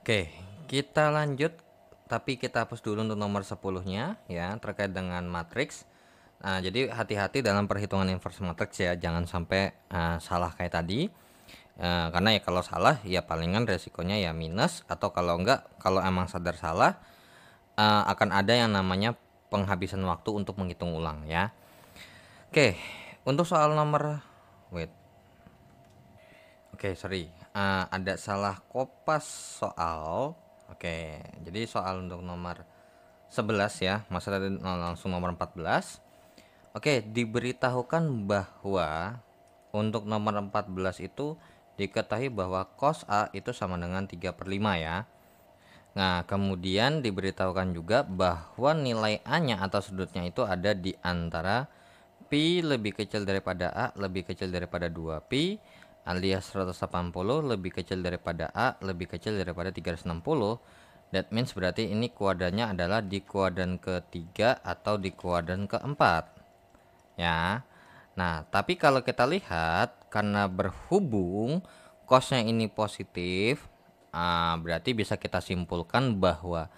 Oke, kita lanjut, tapi kita hapus dulu untuk nomor 10-nya ya, terkait dengan matriks. Nah, jadi hati-hati dalam perhitungan inverse matriks ya, jangan sampai salah kayak tadi. Karena ya kalau salah ya palingan resikonya ya minus, atau kalau enggak, kalau emang sadar salah akan ada yang namanya penghabisan waktu untuk menghitung ulang ya. Oke, untuk soal nomor wait. Oke, sorry. Ada salah kopas soal. Oke, jadi soal untuk nomor 11 ya. Masa tadi langsung nomor 14. Oke, diberitahukan bahwa untuk nomor 14 itu diketahui bahwa cos A itu sama dengan 3/5 ya. Nah, kemudian diberitahukan juga bahwa nilai A-nya atau sudutnya itu ada di antara Pi lebih kecil daripada A lebih kecil daripada 2Pi alias 180 lebih kecil daripada A lebih kecil daripada 360. That means berarti ini kuadrannya adalah di kuadran ketiga atau di kuadran keempat ya. Nah, tapi kalau kita lihat karena berhubung cosnya ini positif, berarti bisa kita simpulkan bahwa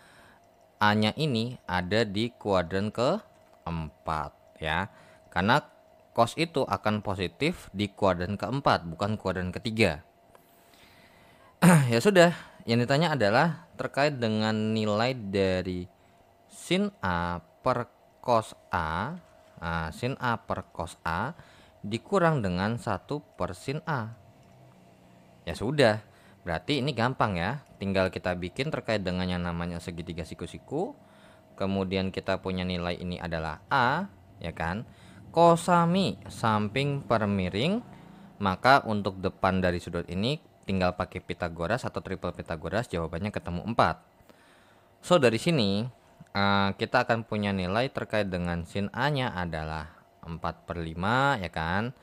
A-nya ini ada di kuadran keempat ya. Karena cos itu akan positif di kuadran keempat, bukan kuadran ketiga. Ya sudah, yang ditanya adalah terkait dengan nilai dari sin A per cos A. Sin A per cos A dikurang dengan 1 per sin A. Ya sudah, berarti ini gampang ya. Tinggal kita bikin terkait dengan yang namanya segitiga siku-siku. Kemudian kita punya nilai ini adalah A, ya kan? Kosami samping per miring, maka untuk depan dari sudut ini tinggal pakai Pitagoras atau triple Pitagoras, jawabannya ketemu 4. So dari sini kita akan punya nilai terkait dengan sin A-nya adalah 4/5 ya kan.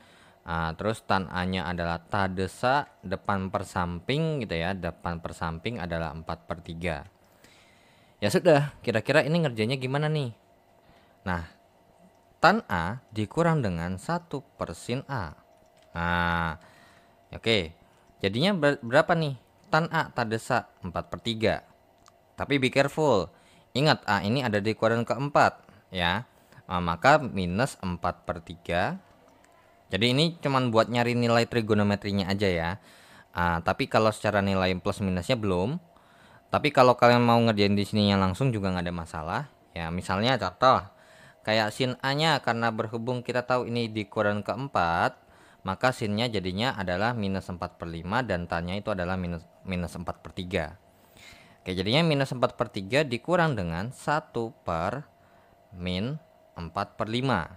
Terus tan A-nya adalah tadesa depan per samping gitu ya. Depan per samping adalah 4/3. Ya sudah, kira-kira ini ngerjainnya gimana nih? Nah, tan A dikurang dengan 1 per sin A. Nah, oke. Jadinya berapa nih? Tan A tadesa 4/3. Tapi be careful. Ingat A ini ada di kuadran keempat ya. Maka minus 4/3. Jadi ini cuman buat nyari nilai trigonometrinya aja ya. Tapi kalau secara nilai plus minusnya belum. Tapi kalau kalian mau ngerjain di sininya langsung juga nggak ada masalah. Ya misalnya contoh kayak sin A-nya, karena berhubung kita tahu ini di kuadran keempat, maka sinnya jadinya adalah minus 4/5 dan tannya itu adalah minus 4/3. Oke, jadinya minus 4/3 dikurang dengan 1 per min 4/5.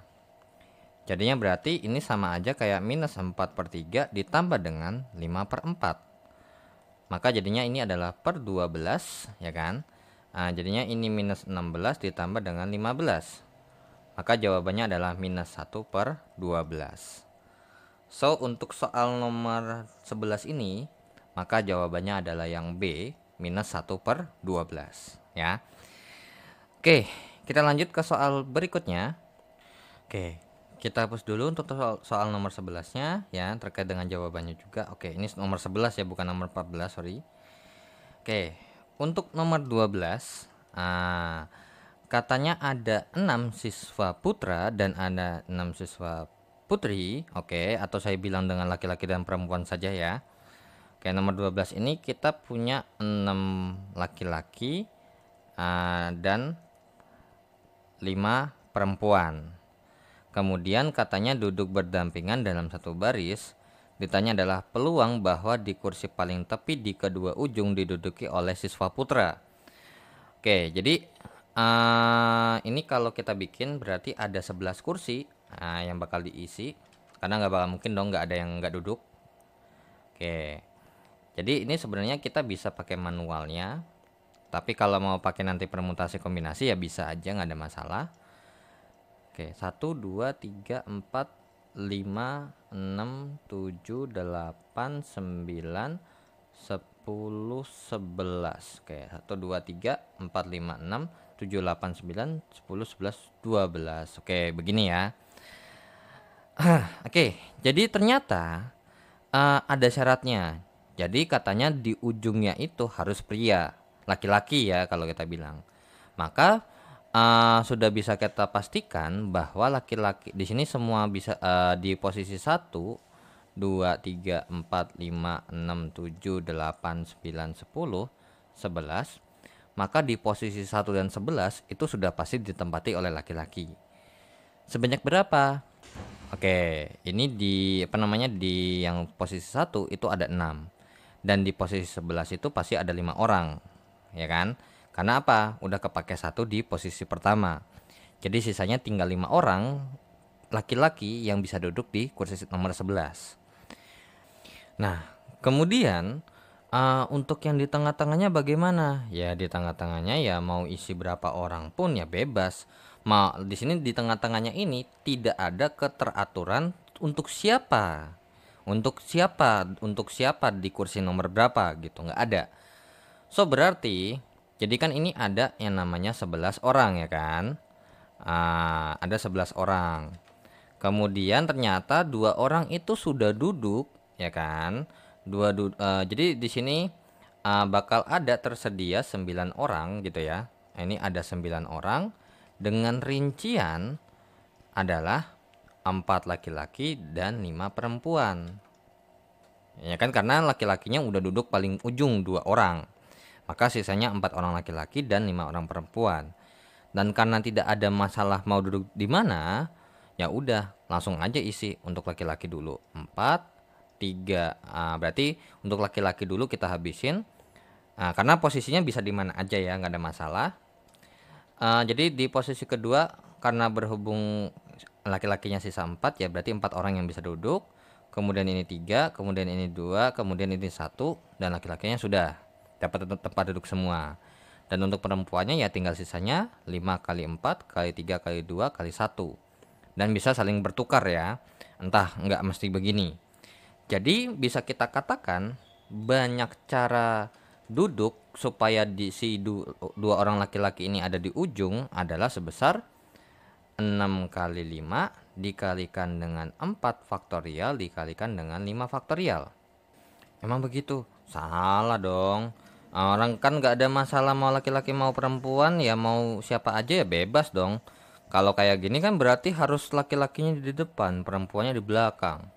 Jadinya berarti ini sama aja kayak minus 4/3 ditambah dengan 5/4. Maka jadinya ini adalah per 12 ya kan. Jadinya ini minus 16 ditambah dengan 15. Maka jawabannya adalah minus 1 per 12. So untuk soal nomor 11 ini, maka jawabannya adalah yang B, minus 1 per 12 ya. Oke, kita lanjut ke soal berikutnya. Oke, kita hapus dulu untuk soal nomor 11-nya ya, terkait dengan jawabannya juga. Oke, ini nomor 11 ya, bukan nomor 14, sorry. Oke, untuk nomor 12, katanya ada 6 siswa putra dan ada 6 siswa putri. Oke, atau saya bilang dengan laki-laki dan perempuan saja ya. Oke, nomor 12 ini kita punya 6 laki-laki dan 5 perempuan. Kemudian katanya duduk berdampingan dalam satu baris. Ditanya adalah peluang bahwa di kursi paling tepi di kedua ujung diduduki oleh siswa putra. Oke, jadi ini kalau kita bikin berarti ada 11 kursi yang bakal diisi. Karena nggak bakal mungkin dong nggak ada yang nggak duduk. Oke, jadi ini sebenarnya kita bisa pakai manualnya. Tapi kalau mau pakai nanti permutasi kombinasi ya bisa aja, nggak ada masalah. Oke, 1, 2, 3, 4, 5, 6, 7, 8, 9, 10, 11. Oke, 1, 2, 3, 4, 5, 6, 7, 8, 9, 10, 11, 12. Oke, begini ya. Oke, jadi ternyata ada syaratnya. Jadi katanya di ujungnya itu harus pria, laki-laki ya kalau kita bilang. Maka sudah bisa kita pastikan bahwa laki-laki di sini semua bisa di posisi 1, 2, 3, 4, 5, 6, 7, 8, 9, 10, 11. Maka di posisi 1 dan 11 itu sudah pasti ditempati oleh laki-laki. Sebanyak berapa? Oke, ini di di yang posisi 1 itu ada 6. Dan di posisi 11 itu pasti ada 5 orang. Ya kan? Karena apa? Udah kepake 1 di posisi pertama. Jadi sisanya tinggal 5 orang laki-laki yang bisa duduk di kursi nomor 11. Nah, kemudian untuk yang di tengah-tengahnya bagaimana? Ya di tengah-tengahnya ya mau isi berapa orang pun ya bebas. Di sini di tengah-tengahnya ini tidak ada keteraturan untuk siapa. Untuk siapa di kursi nomor berapa gitu, nggak ada. So berarti jadi kan ini ada yang namanya 11 orang ya kan? Ada 11 orang. Kemudian ternyata 2 orang itu sudah duduk, ya kan? Jadi di sini bakal ada tersedia 9 orang gitu ya. Ini ada 9 orang dengan rincian adalah 4 laki-laki dan 5 perempuan. Ya kan karena laki-lakinya udah duduk paling ujung 2 orang. Maka sisanya 4 orang laki-laki dan 5 orang perempuan. Dan karena tidak ada masalah mau duduk di mana, ya udah langsung aja isi untuk laki-laki dulu 4 3. Berarti untuk laki-laki dulu kita habisin. Karena posisinya bisa di mana aja ya, nggak ada masalah. Jadi di posisi kedua karena berhubung laki-lakinya sisa 4 ya berarti 4 orang yang bisa duduk. Kemudian ini 3, kemudian ini 2, kemudian ini 1 dan laki-lakinya sudah dapat tempat duduk semua. Dan untuk perempuannya ya tinggal sisanya 5 kali 4 kali 3 kali 2 kali 1. Dan bisa saling bertukar ya. Entah nggak mesti begini. Jadi bisa kita katakan banyak cara duduk supaya dua orang laki-laki ini ada di ujung adalah sebesar 6 kali 5 dikalikan dengan 4 faktorial dikalikan dengan 5 faktorial. Emang begitu? Salah dong. Orang kan gak ada masalah mau laki-laki mau perempuan ya mau siapa aja ya bebas dong. Kalau kayak gini kan berarti harus laki-lakinya di depan, perempuannya di belakang.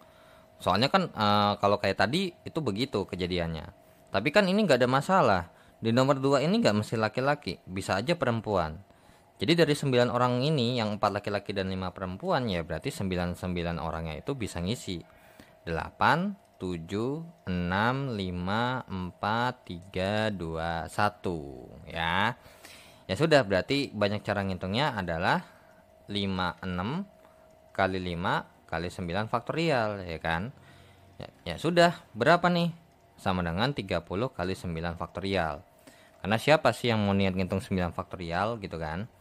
Soalnya kan kalau kayak tadi itu begitu kejadiannya. Tapi kan ini gak ada masalah. Di nomor 2 ini gak mesti laki-laki, bisa aja perempuan. Jadi dari 9 orang ini yang 4 laki-laki dan 5 perempuan ya berarti 9 orangnya itu bisa ngisi 8, 7, 6, 5, 4, 3, 2, 1 ya. Ya sudah berarti banyak cara ngitungnya adalah 56 kali 5 kali 9 faktorial ya kan. Ya sudah berapa nih? Sama dengan 30 kali 9 faktorial. Karena siapa sih yang mau niat ngitung 9 faktorial gitu kan.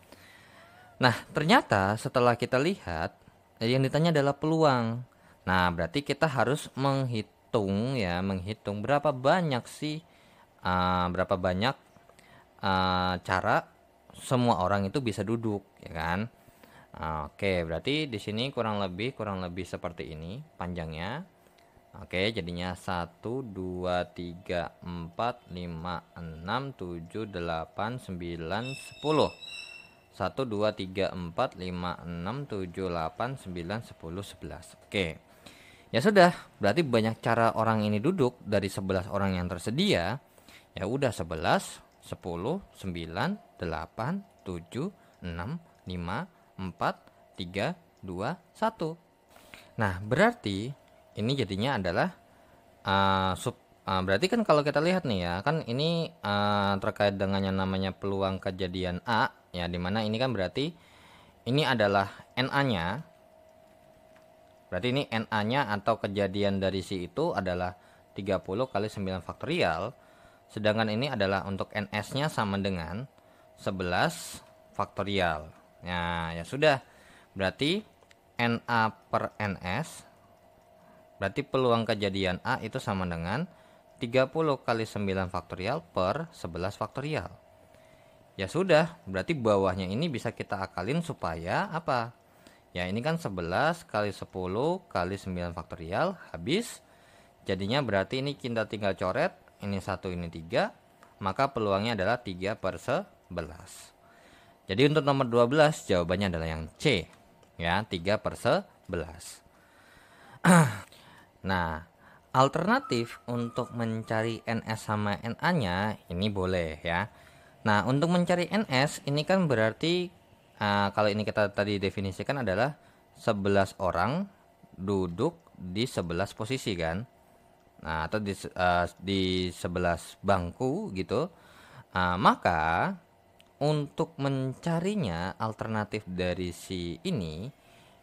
Nah, ternyata setelah kita lihat yang ditanya adalah peluang. Nah, berarti kita harus menghitung berapa banyak sih berapa banyak cara semua orang itu bisa duduk, ya kan? Oke, berarti di sini kurang lebih seperti ini panjangnya. Oke, jadinya 1 2 3 4 5 6 7 8 9 10. 1, 2, 3, 4, 5, 6, 7, 8, 9, 10, 11. Oke. Ya sudah, berarti banyak cara orang ini duduk dari 11 orang yang tersedia. Ya udah 11, 10, 9, 8, 7, 6, 5, 4, 3, 2, 1. Nah, berarti ini jadinya adalah berarti kan kalau kita lihat nih ya, kan ini terkait dengan yang namanya peluang kejadian A ya, dimana ini kan berarti ini adalah NA-nya. Berarti ini NA-nya atau kejadian dari si itu adalah 30 kali 9 faktorial. Sedangkan ini adalah untuk NS-nya sama dengan 11 faktorial. Nah, ya sudah. Berarti NA per NS. Berarti peluang kejadian A itu sama dengan 30 kali 9 faktorial per 11 faktorial. Ya sudah, berarti bawahnya ini bisa kita akalin supaya apa? Ya ini kan 11 kali 10 kali 9 faktorial habis. Jadinya berarti ini kita tinggal coret, ini 1, ini 3, maka peluangnya adalah 3/11. Jadi untuk nomor 12 jawabannya adalah yang C, ya, 3/11. Nah, alternatif untuk mencari NS sama NA-nya ini boleh ya. Nah, untuk mencari NS ini kan berarti kalau ini kita tadi definisikan adalah 11 orang duduk di 11 posisi kan. Nah, atau di 11 bangku gitu. Maka untuk mencarinya alternatif dari si ini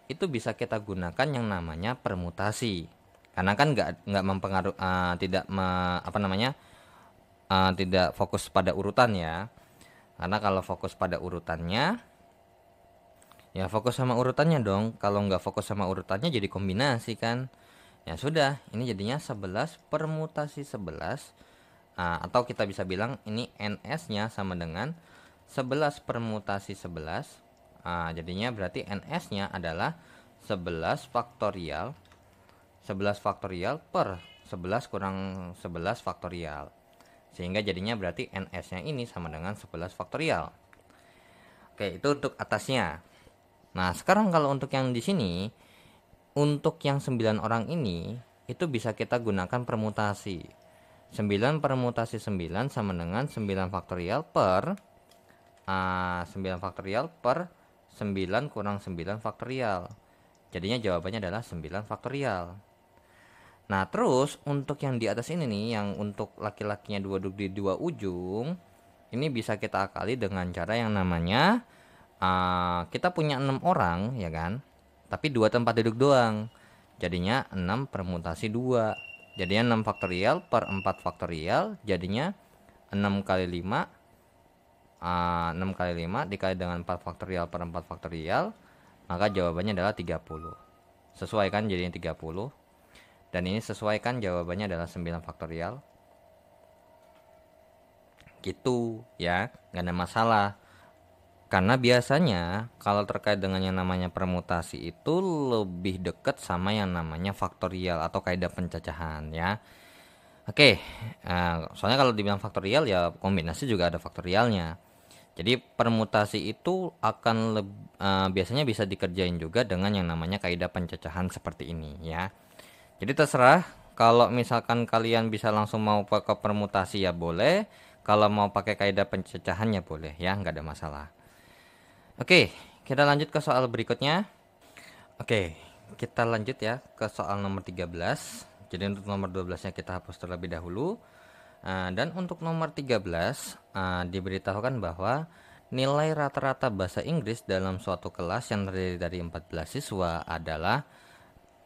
itu bisa kita gunakan yang namanya permutasi. Karena kan nggak mempengaruhi tidak fokus pada urutan ya. Karena kalau fokus pada urutannya ya fokus sama urutannya dong. Kalau nggak fokus sama urutannya jadi kombinasi kan. Ya sudah, ini jadinya 11 permutasi 11. Atau kita bisa bilang ini NS-nya sama dengan 11 permutasi 11. Jadinya berarti NS-nya adalah 11 faktorial 11 faktorial per 11 kurang 11 faktorial. Sehingga jadinya berarti NS-nya ini sama dengan 11 faktorial. Oke, itu untuk atasnya. Nah, sekarang kalau untuk yang di sini, untuk yang 9 orang ini, itu bisa kita gunakan permutasi. 9 permutasi 9 sama dengan 9 faktorial per 9 faktorial per 9 kurang 9 faktorial. Jadinya jawabannya adalah 9 faktorial. Nah, terus untuk yang di atas ini nih, yang untuk laki-lakinya duduk di dua ujung, ini bisa kita akali dengan cara yang namanya kita punya 6 orang ya kan, tapi 2 tempat duduk doang. Jadinya 6 permutasi 2. Jadinya 6 faktorial per 4 faktorial, jadinya 6 kali 5 6 kali 5 dikali dengan 4 faktorial per 4 faktorial, maka jawabannya adalah 30. Sesuai kan jadinya 30. Dan ini sesuai kan jawabannya adalah 9 faktorial. Gitu ya, nggak ada masalah. Karena biasanya kalau terkait dengan yang namanya permutasi itu lebih dekat sama yang namanya faktorial atau kaidah pencacahan ya. Oke, soalnya kalau dibilang faktorial ya kombinasi juga ada faktorialnya. Jadi permutasi itu akan biasanya bisa dikerjain juga dengan yang namanya kaidah pencacahan seperti ini ya. Jadi terserah, kalau misalkan kalian bisa langsung mau pakai permutasi ya boleh, kalau mau pakai kaidah pencacahan ya boleh ya, nggak ada masalah. Oke, kita lanjut ke soal berikutnya. Oke, kita lanjut ya ke soal nomor 13. Jadi untuk nomor 12-nya kita hapus terlebih dahulu. Dan untuk nomor 13 diberitahukan bahwa nilai rata-rata bahasa Inggris dalam suatu kelas yang terdiri dari 14 siswa adalah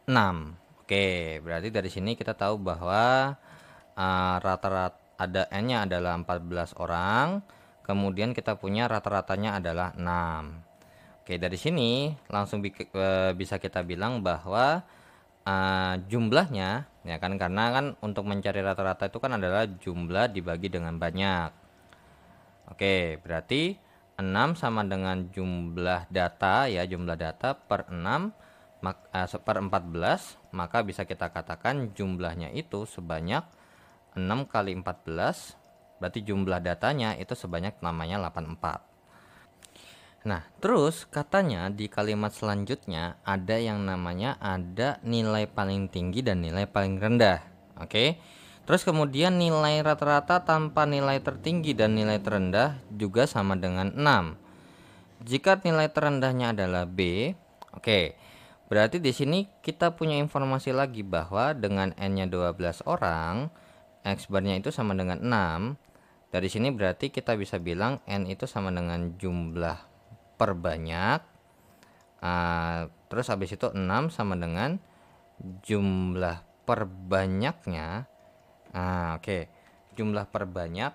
6. Oke, berarti dari sini kita tahu bahwa rata-rata ada N-nya adalah 14 orang, kemudian kita punya rata-ratanya adalah 6. Oke, dari sini langsung bisa kita bilang bahwa jumlahnya ya kan, karena kan untuk mencari rata-rata itu kan adalah jumlah dibagi dengan banyak. Oke, berarti 6 sama dengan jumlah data ya, jumlah data per 6 per 14, maka bisa kita katakan jumlahnya itu sebanyak 6 kali 14, berarti jumlah datanya itu sebanyak namanya 84. Nah, terus katanya di kalimat selanjutnya ada yang namanya ada nilai paling tinggi dan nilai paling rendah. Oke. Terus kemudian nilai rata-rata tanpa nilai tertinggi dan nilai terendah juga sama dengan 6. Jika nilai terendahnya adalah B, oke. Berarti di sini kita punya informasi lagi bahwa dengan N-nya 12 orang, X bar-nya itu sama dengan 6. Dari sini berarti kita bisa bilang N itu sama dengan jumlah perbanyak. Terus habis itu 6 sama dengan jumlah perbanyaknya. Oke. Jumlah perbanyak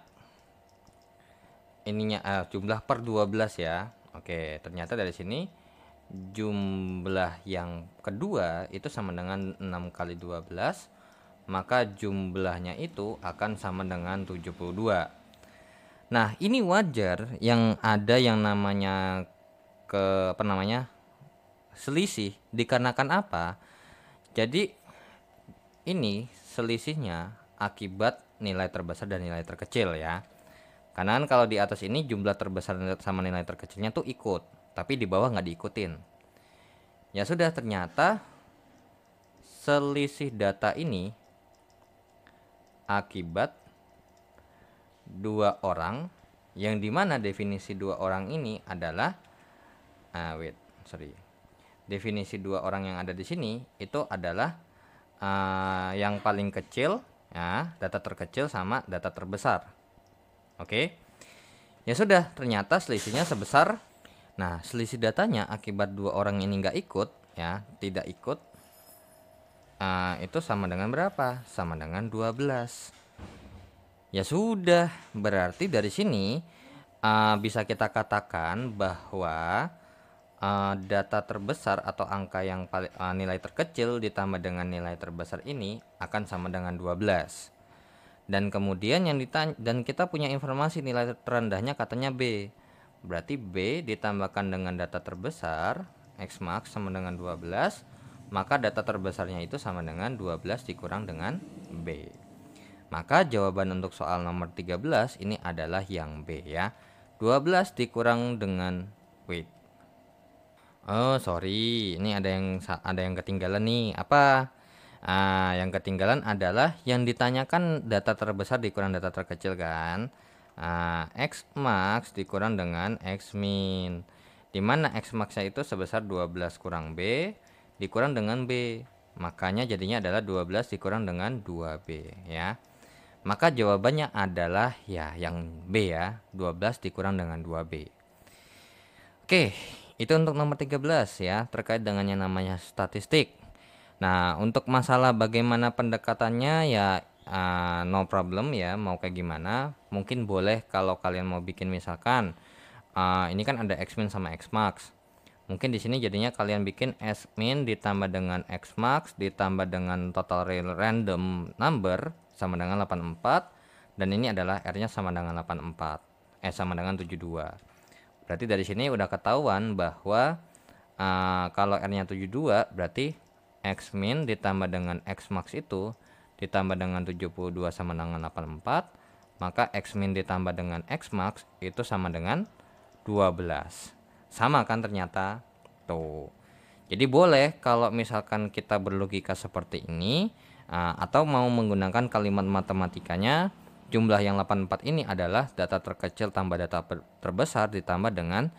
ininya jumlah per 12 ya. Oke, ternyata dari sini jumlah yang kedua itu sama dengan 6 kali 12, maka jumlahnya itu akan sama dengan 72. Nah, ini wajar yang ada yang namanya selisih, dikarenakan apa? Jadi ini selisihnya akibat nilai terbesar dan nilai terkecil ya. Karena kan kalau di atas ini jumlah terbesar sama nilai terkecilnya tuh ikut, tapi di bawah nggak diikutin. Ya sudah, ternyata selisih data ini akibat dua orang, yang dimana definisi dua orang ini adalah definisi dua orang yang ada di sini itu adalah yang paling kecil ya, data terkecil sama data terbesar. Oke. Ya sudah, ternyata selisihnya sebesar, nah selisih datanya akibat dua orang ini nggak ikut ya, tidak ikut, itu sama dengan berapa? Sama dengan 12. Ya sudah, berarti dari sini bisa kita katakan bahwa data terbesar atau angka yang paling nilai terkecil ditambah dengan nilai terbesar ini akan sama dengan 12. Dan kemudian yang ditanya, dan kita punya informasi nilai terendahnya katanya B. Berarti B ditambahkan dengan data terbesar X max sama dengan 12, maka data terbesarnya itu sama dengan 12 dikurang dengan B. Maka jawaban untuk soal nomor 13 ini adalah yang B ya. 12 dikurang dengan wait. Oh, sorry. Ini ada yang ketinggalan nih. Apa? Yang ketinggalan adalah yang ditanyakan data terbesar dikurang data terkecil kan. X max dikurang dengan X min, dimana X max-nya itu sebesar 12 kurang B dikurang dengan B, makanya jadinya adalah 12 dikurang dengan 2B ya. Maka jawabannya adalah ya yang B ya, 12 dikurang dengan 2B. Oke, itu untuk nomor 13 ya, terkait dengan yang namanya statistik. Nah, untuk masalah bagaimana pendekatannya ya no problem ya, mau kayak gimana. Mungkin boleh kalau kalian mau bikin misalkan ini kan ada X min sama X max. Mungkin di sini jadinya kalian bikin S min ditambah dengan X max ditambah dengan total real random number sama dengan 84, dan ini adalah R-nya sama dengan 84. Sama dengan 72. Berarti dari sini udah ketahuan bahwa kalau R-nya 72 berarti X min ditambah dengan X max itu ditambah dengan 72 sama dengan 84, maka X min ditambah dengan X max itu sama dengan 12. Sama kan ternyata tuh. Jadi boleh kalau misalkan kita berlogika seperti ini, atau mau menggunakan kalimat matematikanya, jumlah yang 84 ini adalah data terkecil tambah data terbesar ditambah dengan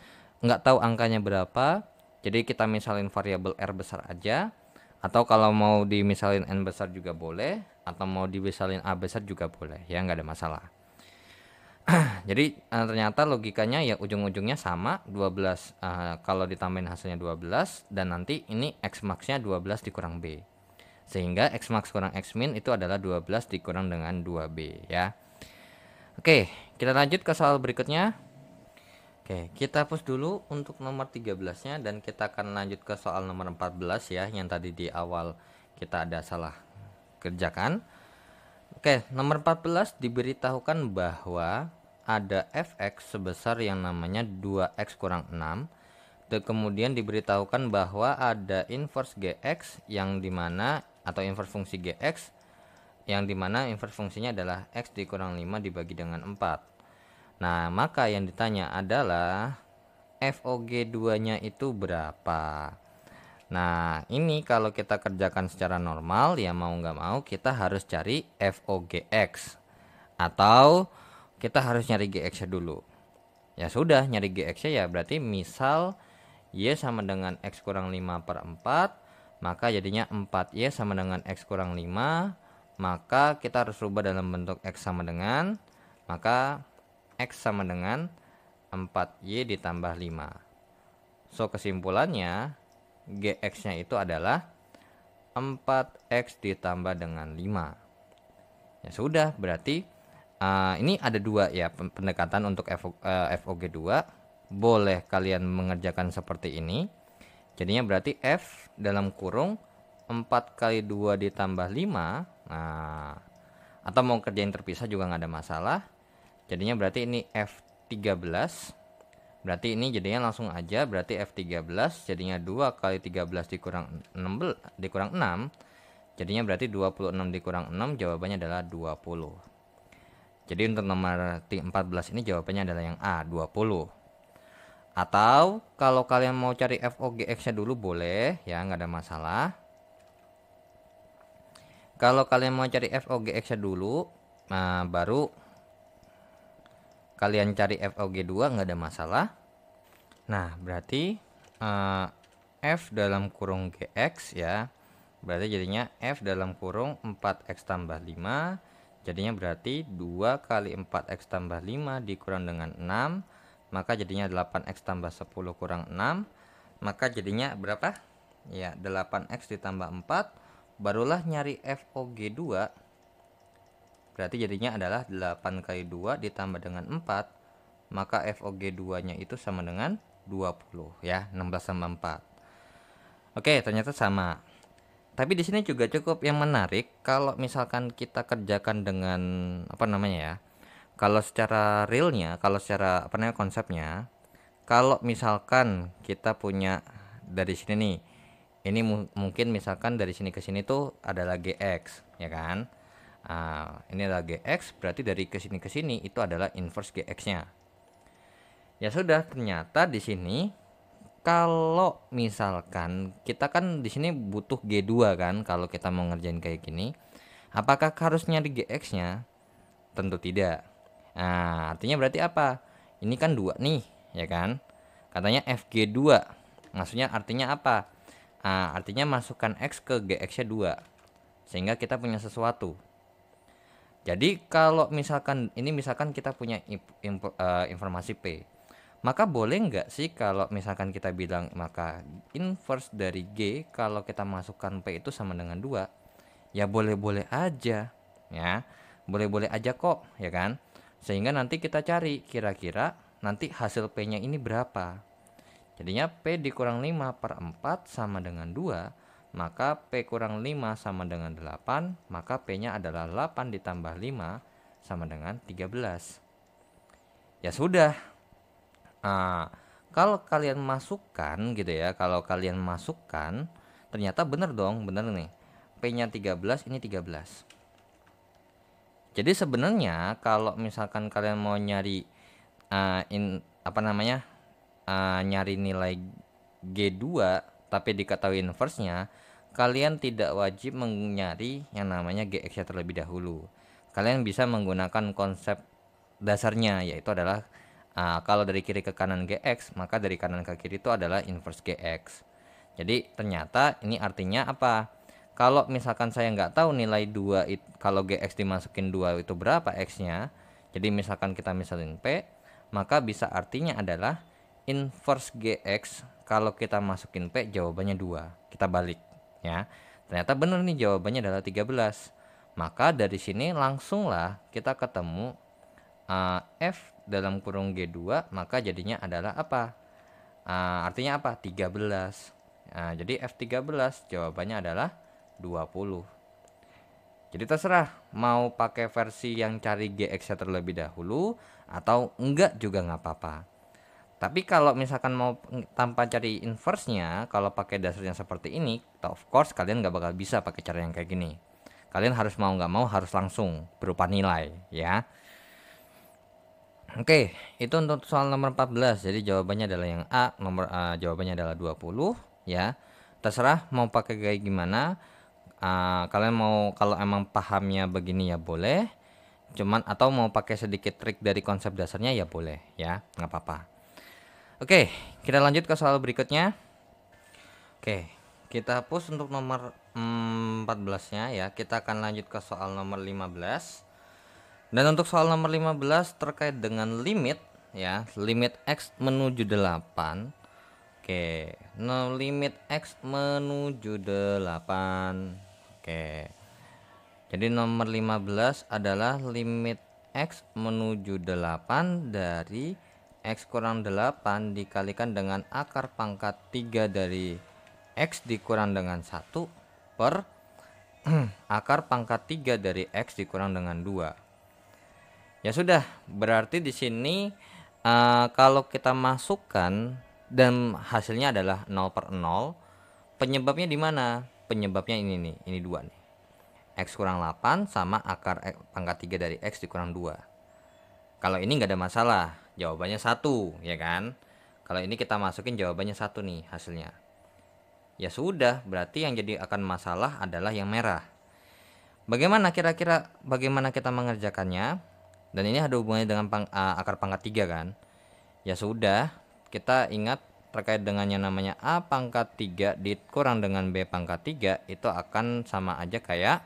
nggak tahu angkanya berapa. Jadi kita misalin variabel R besar aja, atau kalau mau dimisalin N besar juga boleh, atau mau dimisalin A besar juga boleh ya, nggak ada masalah. Jadi ternyata logikanya ya ujung-ujungnya sama, 12 kalau ditambahin hasilnya 12, dan nanti ini X max nya 12 dikurang B, sehingga X max kurang X min itu adalah 12 dikurang dengan 2B ya. Oke, kita lanjut ke soal berikutnya. Oke, kita hapus dulu untuk nomor 13-nya dan kita akan lanjut ke soal nomor 14 ya, yang tadi di awal kita ada salah kerjakan. Oke, nomor 14 diberitahukan bahwa ada fx sebesar yang namanya 2x kurang 6. Dan kemudian diberitahukan bahwa ada inverse gx yang dimana, atau inverse fungsi gx yang dimana inverse fungsinya adalah x dikurang 5 dibagi dengan 4. Nah, maka yang ditanya adalah FOG2-nya itu berapa. Nah, ini kalau kita kerjakan secara normal ya mau nggak mau kita harus cari FOGX, atau kita harus nyari GX-nya dulu. Ya sudah, nyari GX-nya ya berarti misal Y sama dengan X kurang 5 per 4, maka jadinya 4Y sama dengan X kurang 5, maka kita harus rubah dalam bentuk X sama dengan, maka X sama dengan 4Y ditambah 5. So kesimpulannya GX-nya itu adalah 4X ditambah dengan 5. Ya sudah, berarti ini ada dua ya pendekatan untuk FOG2. Boleh kalian mengerjakan seperti ini. Jadinya berarti F dalam kurung 4 kali 2 ditambah 5. Nah, atau mau kerjain terpisah juga nggak ada masalah. Jadinya berarti ini F13. Berarti ini jadinya langsung aja, berarti F13 jadinya 2 kali 13 dikurang 6, Jadinya berarti 26 dikurang 6 jawabannya adalah 20. Jadi untuk nomor 14 ini jawabannya adalah yang A, 20. Atau kalau kalian mau cari FOGX-nya dulu boleh ya, nggak ada masalah. Kalau kalian mau cari FOGX-nya dulu, nah baru kalian cari FOG2 nggak ada masalah. Nah berarti F dalam kurung GX ya, berarti jadinya F dalam kurung 4X tambah 5. Jadinya berarti 2 kali 4X tambah 5 dikurang dengan 6, maka jadinya 8X tambah 10 kurang 6, maka jadinya berapa? Ya 8X ditambah 4, barulah nyari FOG2. Berarti jadinya adalah 8 kali 2 ditambah dengan 4, maka FOG2 nya itu sama dengan 20 ya, 16 tambah 4. Oke, ternyata sama. Tapi di sini juga cukup yang menarik kalau misalkan kita kerjakan dengan apa namanya ya. Kalau secara realnya, kalau secara apa namanya konsepnya, kalau misalkan kita punya dari sini nih, ini mungkin misalkan dari sini ke sini tuh adalah GX, ya kan? Ini adalah GX, berarti dari ke sini itu adalah inverse GX-nya. Ya sudah, ternyata di sini kalau misalkan kita kan di sini butuh G2 kan, kalau kita mau ngerjain kayak gini, apakah harus nyari GX-nya? Tentu tidak. Nah, artinya berarti apa? Ini kan 2 nih, ya kan? Katanya FG2. Maksudnya artinya apa? Artinya masukkan X ke GX-nya 2. Sehingga kita punya sesuatu. Jadi kalau misalkan ini misalkan kita punya informasi P, maka boleh nggak sih kalau misalkan kita bilang maka inverse dari G kalau kita masukkan P itu sama dengan 2? Ya boleh-boleh aja ya. Boleh-boleh aja kok ya kan. Sehingga nanti kita cari kira-kira nanti hasil P-nya ini berapa. Jadinya P dikurang 5 per 4 sama dengan 2. Maka P kurang 5 sama dengan 8. Maka P-nya adalah 8 ditambah 5 sama dengan 13. Ya sudah. Kalau kalian masukkan gitu ya, kalau kalian masukkan ternyata bener dong, bener nih. P-nya 13, ini 13. Jadi sebenarnya kalau misalkan kalian mau nyari nyari nilai G2 tapi diketahui inverse-nya, kalian tidak wajib mencari yang namanya GX-nya terlebih dahulu. Kalian bisa menggunakan konsep dasarnya, yaitu adalah kalau dari kiri ke kanan GX, maka dari kanan ke kiri itu adalah inverse GX. Jadi ternyata ini artinya apa? Kalau misalkan saya nggak tahu nilai 2 kalau GX dimasukin 2 itu berapa X-nya, jadi misalkan kita misalin P, maka bisa artinya adalah inverse GX kalau kita masukin P jawabannya 2. Kita balik ya. Ternyata benar nih, jawabannya adalah 13. Maka dari sini langsunglah kita ketemu F dalam kurung G2, maka jadinya adalah apa? Artinya apa? 13. Jadi F13 jawabannya adalah 20. Jadi terserah mau pakai versi yang cari GX-nya terlebih dahulu atau enggak juga nggak apa-apa. Tapi kalau misalkan mau tanpa cari inverse-nya, kalau pakai dasarnya seperti ini, of course kalian nggak bakal bisa pakai cara yang kayak gini. Kalian harus mau nggak mau harus langsung berupa nilai ya. Oke, itu untuk soal nomor 14. Jadi jawabannya adalah yang A, jawabannya adalah 20 ya. Terserah mau pakai kayak gimana. Kalian mau kalau emang pahamnya begini ya boleh. Cuman atau mau pakai sedikit trik dari konsep dasarnya ya boleh ya, nggak apa-apa. Oke, kita lanjut ke soal berikutnya. Oke, kita hapus untuk nomor 14-nya ya. Kita akan lanjut ke soal nomor 15. Dan untuk soal nomor 15 terkait dengan limit ya, limit X menuju 8. Oke, limit X menuju 8. Oke. Jadi nomor 15 adalah limit X menuju 8 dari X kurang 8 dikalikan dengan akar pangkat 3 dari X dikurang dengan 1 per akar pangkat 3 dari X dikurang dengan 2. Ya sudah, berarti di sini kalau kita masukkan dan hasilnya adalah 0 per 0, penyebabnya di mana? Penyebabnya ini nih, ini 2 nih. X kurang 8 sama akar pangkat 3 dari X dikurang 2. Kalau ini nggak ada masalah, jawabannya 1, ya kan? Kalau ini kita masukin jawabannya 1 nih hasilnya. Ya sudah, berarti yang jadi akan masalah adalah yang merah. Bagaimana kira-kira bagaimana kita mengerjakannya? Dan ini ada hubungannya dengan akar pangkat 3 kan? Ya sudah, kita ingat terkait dengan yang namanya A pangkat 3 dikurang dengan B pangkat 3 itu akan sama aja kayak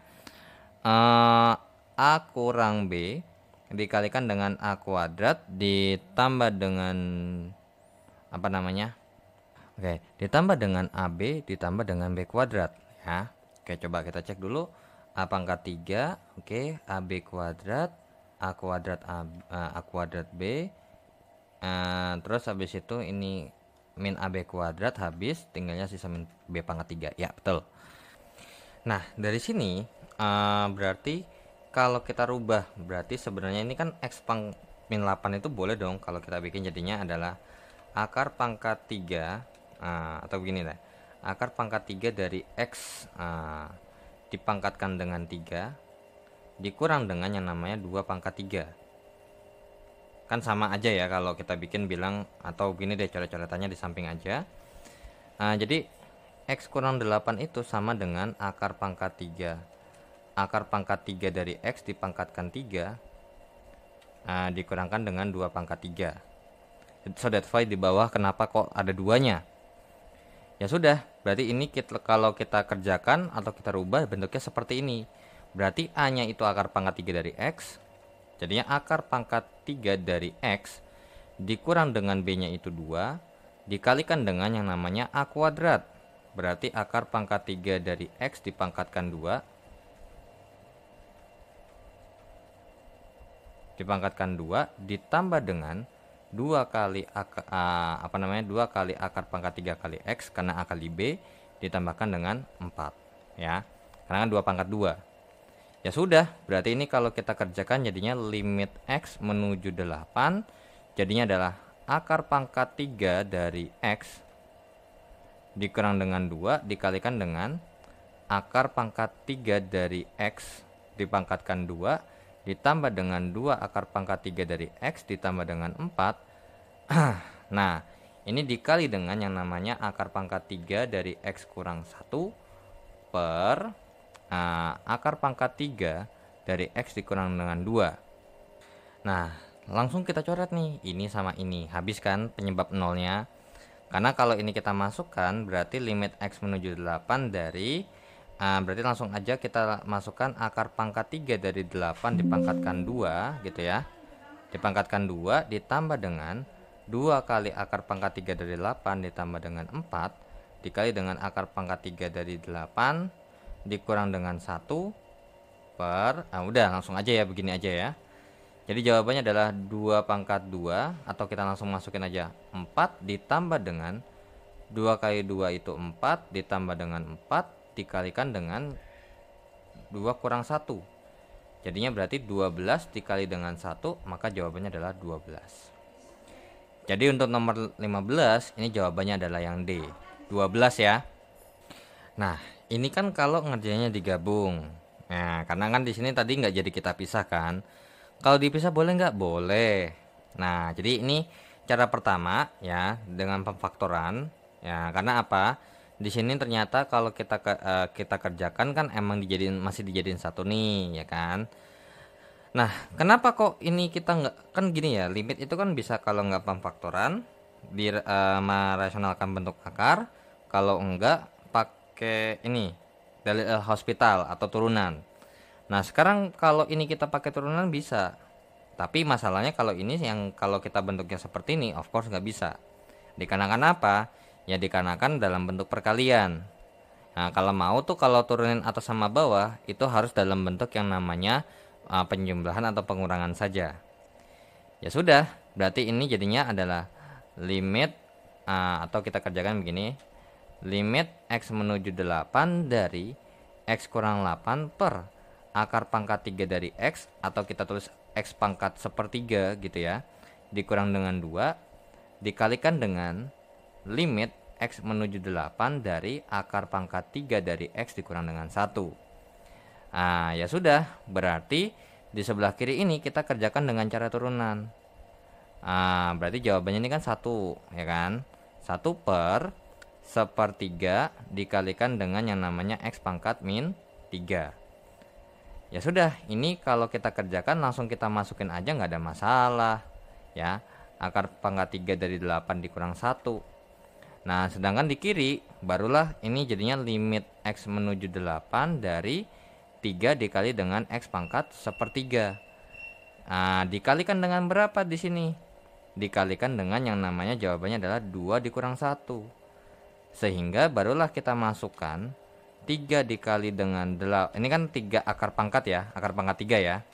A kurang B dikalikan dengan A kuadrat ditambah dengan apa namanya? Oke, ditambah dengan AB ditambah dengan B kuadrat ya. Oke, coba kita cek dulu. A pangkat 3, oke, AB kuadrat, A kuadrat A kuadrat B. Terus habis itu ini min AB kuadrat habis, tinggalnya sisa min B pangkat 3. Ya, betul. Nah, dari sini berarti kalau kita rubah, berarti sebenarnya ini kan X pang min 8 itu boleh dong kalau kita bikin jadinya adalah akar pangkat 3 atau begini lah. Akar pangkat 3 dari X dipangkatkan dengan 3 dikurang dengan yang namanya 2 pangkat 3. Kan sama aja ya kalau kita bikin bilang, atau begini deh coret-coretannya di samping aja. Jadi X kurang 8 itu sama dengan akar pangkat 3. Akar pangkat 3 dari X dipangkatkan 3 dikurangkan dengan 2 pangkat 3. So that's why di bawah kenapa kok ada duanya. Ya sudah, berarti ini kalau kita kerjakan atau kita rubah bentuknya seperti ini. Berarti A nya itu akar pangkat 3 dari X. Jadinya akar pangkat 3 dari X dikurang dengan B nya itu 2 dikalikan dengan yang namanya A kuadrat. Berarti akar pangkat 3 dari X dipangkatkan 2 ditambah dengan 2 kali 2 kali akar pangkat 3 kali X karena A kali B ditambahkan dengan 4 ya. Karena kan 2 pangkat 2. Ya sudah, berarti ini kalau kita kerjakan jadinya limit X menuju 8 jadinya adalah akar pangkat 3 dari X dikurang dengan 2 dikalikan dengan akar pangkat 3 dari X dipangkatkan 2 ditambah dengan 2 akar pangkat 3 dari X ditambah dengan 4. Nah, ini dikali dengan yang namanya akar pangkat 3 dari X kurang 1 per akar pangkat 3 dari X dikurang dengan 2. Nah, langsung kita coret nih, ini sama ini, habis kan penyebab nolnya. Karena kalau ini kita masukkan berarti limit X menuju 8 dari berarti langsung aja kita masukkan akar pangkat 3 dari 8 dipangkatkan 2 gitu ya. Dipangkatkan 2 ditambah dengan 2 kali akar pangkat 3 dari 8 ditambah dengan 4 dikali dengan akar pangkat 3 dari 8 dikurang dengan 1 per udah langsung aja ya, begini aja ya. Jadi jawabannya adalah 2 pangkat 2 atau kita langsung masukin aja 4 ditambah dengan 2 kali 2 itu 4 ditambah dengan 4 dikalikan dengan 2 kurang 1. Jadinya berarti 12 dikali dengan 1 maka jawabannya adalah 12. Jadi untuk nomor 15 ini jawabannya adalah yang D, 12 ya. Nah, ini kan kalau ngerjainnya digabung. Nah, karena kan di sini tadi nggak jadi kita pisahkan. Kalau dipisah boleh nggak? Boleh. Nah, jadi ini cara pertama ya dengan pemfaktoran ya. Karena apa? Di sini ternyata kalau kita kerjakan kan emang masih dijadiin satu nih ya kan. Nah, kenapa kok ini kita nggak, kan gini ya, limit itu kan bisa kalau nggak pemfaktoran merasionalkan bentuk akar, kalau enggak pakai ini dalil hospital atau turunan. Nah, sekarang kalau ini kita pakai turunan bisa. Tapi masalahnya kalau ini yang kalau kita bentuknya seperti ini, of course nggak bisa. Dikarenakan apa? Ya dikarenakan dalam bentuk perkalian. Nah, kalau mau tuh kalau turunin atas sama bawah, itu harus dalam bentuk yang namanya penjumlahan atau pengurangan saja. Ya sudah, berarti ini jadinya adalah limit atau kita kerjakan begini. Limit X menuju 8 dari X kurang 8 per akar pangkat 3 dari X, atau kita tulis X pangkat sepertiga gitu ya, dikurang dengan 2 dikalikan dengan limit X menuju 8 dari akar pangkat 3 dari X dikurang dengan 1. Ya sudah, berarti di sebelah kiri ini kita kerjakan dengan cara turunan. Berarti jawabannya ini kan 1, ya kan? 1 per sepertiga dikalikan dengan yang namanya X pangkat min 3. Ya sudah, ini kalau kita kerjakan langsung kita masukin aja, nggak ada masalah. Ya, akar pangkat 3 dari 8 dikurang 1. Nah, sedangkan di kiri, barulah ini jadinya limit X menuju 8 dari 3 dikali dengan X pangkat sepertiga. Dikalikan dengan berapa di sini? Dikalikan dengan yang namanya jawabannya adalah 2 dikurang 1. Sehingga barulah kita masukkan 3 dikali dengan 8. Ini kan 3 akar pangkat ya, akar pangkat 3 ya.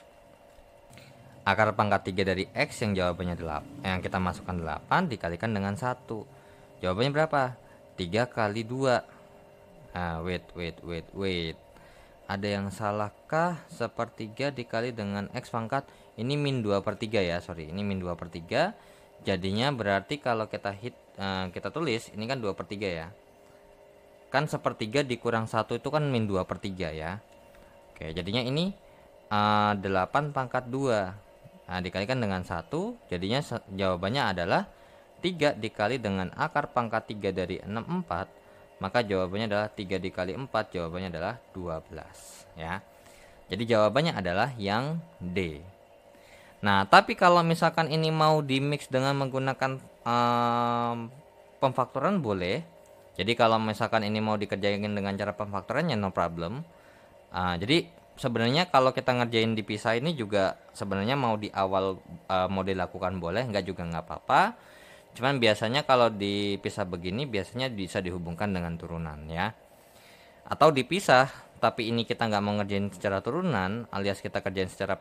Akar pangkat 3 dari X yang jawabannya 8, yang kita masukkan 8 dikalikan dengan 1. Jawabannya berapa? 3 kali 2. Wait. Ada yang salahkah? Sepertiga dikali dengan X pangkat. Ini min 2 per 3 ya, sorry. Ini min 2 per 3. Jadinya berarti kalau kita kita tulis, ini kan 2 per 3 ya. Kan sepertiga dikurang 1 itu kan min 2 per 3 ya. Oke, jadinya ini 8 pangkat 2. Dikalikan dengan 1, jadinya jawabannya adalah 3 dikali dengan akar pangkat 3 dari 64, maka jawabannya adalah 3 dikali 4, jawabannya adalah 12 ya. Jadi jawabannya adalah yang D. Nah, tapi kalau misalkan ini mau di mix dengan menggunakan pemfaktoran boleh. Jadi kalau misalkan ini mau dikerjain dengan cara pemfaktorannya no problem. Jadi sebenarnya kalau kita ngerjain dipisah ini juga sebenarnya mau di awal mau dilakukan boleh, enggak juga nggak apa-apa. Cuman biasanya kalau dipisah begini biasanya bisa dihubungkan dengan turunan ya. Atau dipisah tapi ini kita nggak mau ngerjain secara turunan alias kita kerjain secara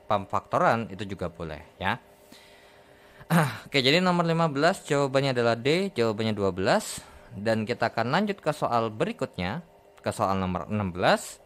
pemfaktoran itu juga boleh ya. Oke, jadi nomor 15 jawabannya adalah D, jawabannya 12. Dan kita akan lanjut ke soal berikutnya, ke soal nomor 16.